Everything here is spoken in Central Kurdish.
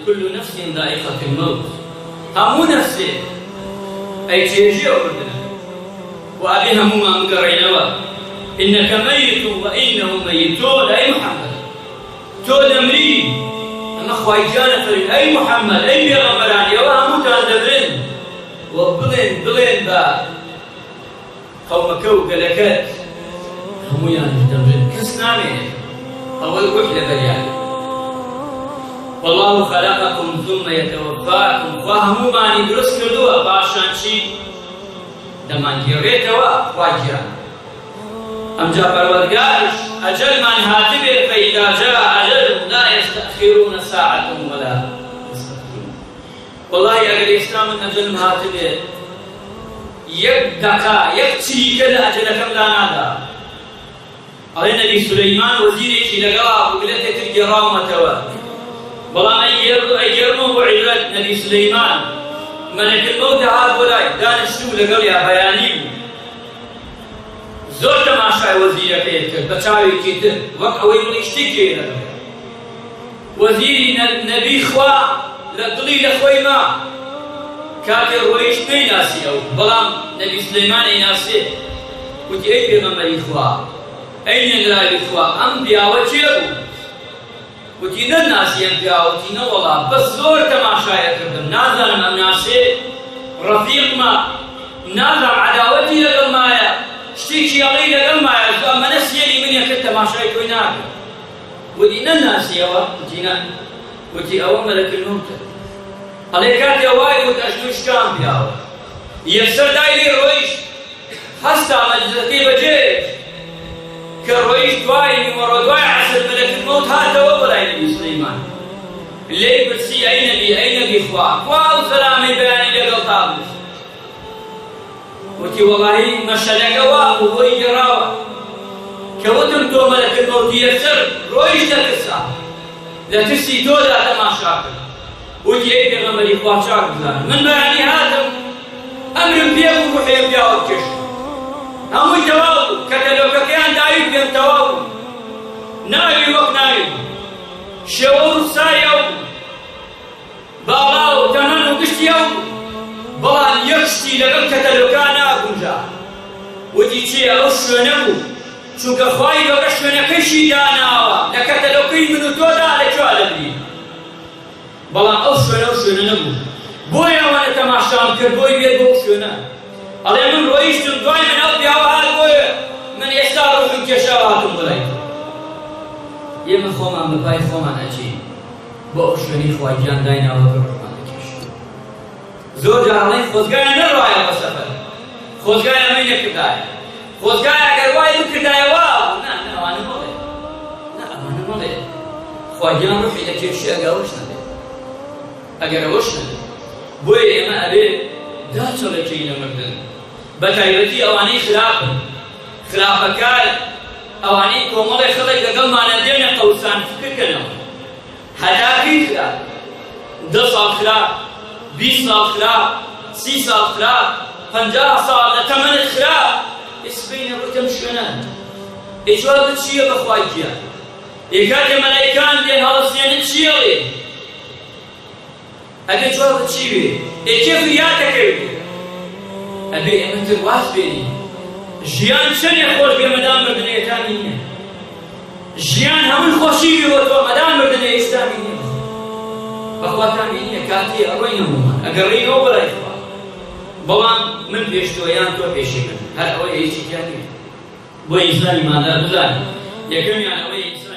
كل نفس ذائقة الموت همو نفسي أي تيجي أردنا وأبي همو ما مقرينوا إنك ميت وإنهم ميتون أي محمد تود أمري أما خواي جانة أي محمد أي بيغمران يوا همو تاندبرن وبلين با قومك وقلكات همو يعني تدبرن كس نامي أول وحدة بريان والله خلقكم ثم يتوفاكم فهموا ماني درس كردوا باشان شي دمان جيريتوا واجرا أم جاء پروردگارش أجل من هاتبه فإذا جاء أجل لا يستأخرون ساعة ولا يستقدمون والله أجل إسلام أجل من هاتبه يبدكا يكتشي كذا أجلكم لا نادا على نبي سليمان وزيري إيش لقوا وقلت الجرام وتوا والله أي يرموا عباد نبي سليمان ملك الموت هذا ولاي دان الشغل قال يا بياني زور تماشا وزيرك يتكلم بچاوي كيتر وقت وين يشتكي وزيري نبي خوا لدلي لخوي ما كاتر ويش ناسي أو بلام نبي سليمان يناسي قلت أي بيغمبري خوا أين لا خوا أنبياء وجيبوا وتي ناس ينبياء وتي والله بس زور تماشا يكردم نازل من ناسي رفيق ما نازل عداوتي لقل مايا شتيكي يغي لقل مايا أما نسيني من يكد تماشا يكويناك وتي ناس يوا وتي أول ملك الموت عليكات يواي وتأجنوش كام بياو يفسر دايلي رويش حستا مجزتي بجيش كرويش دواي ورودواي عسل ملك الموت هذا ولا نبي سليمان اللي برسي أي نبي خوا وسلامي بياني لقل طابلس وتي والله مشلقوا وهو جراوا كوتم تو ملك الموت يفسر رويش لكسا لا تسي تودا تماشاكل وتي أي بيغمبري خوا شاك بزان من بياني هذا أمر بيهم وحيم بياو الكشف همو جواب كتلو كيان دايب بين تواب ناوي وك ناوي شعور سايو بالاو تنانو قشتيو بلان يكشتي لقل كتلو كان أكونجا ودي تي أشونكو چونك خواهي لو أشونكشي داناوا لكتلو كي منو تودا لكوالا بي بلان أشونكو بويا وانا تماشام كر بوي بيت بوشونا على من رويشتم دواي من أبدي هذا بويا من يستار روحهم كشاواتهم بلايتو يمن خوما مباي خوما نجي بوشوني خواجان داينا وبرحمان كش زور جارلين خوزقايا نروايا بسفر خوزقايا مين كداي خوزقايا اگر واي كداي واو نا وانا مولي خواجان روحي لكيشي اگر وشنا بويا يما أبي داتو لكينا مردن بتايبتي أواني خلافة كار أواني كومالي خلق لقل ما ندينا قوسان فكر كنا هداكي خلاف 10 سال خلاف 20 سال خلاف 30 سال خلاف 50 سال 8 خلاف اسبين الرتم شنان إجوال تشيه بخواجيا إيكاد ملايكان دين هالسين تشيلي أبي جواب تشيه كيف رياتك أبي أمتر واس بيني جيان شن يخوش بمدام مردنية تانية جيان همون خوشي بيوتوا مدام مردنية إسلامية بخوة تانية كاتية أروينهم أقرينه ولا إخوة بلان من بيشتو يان تو بيشي من هل أوي إيشي تانية بوي إسلامي ماذا بزاني يكون يعني أوي إسلامي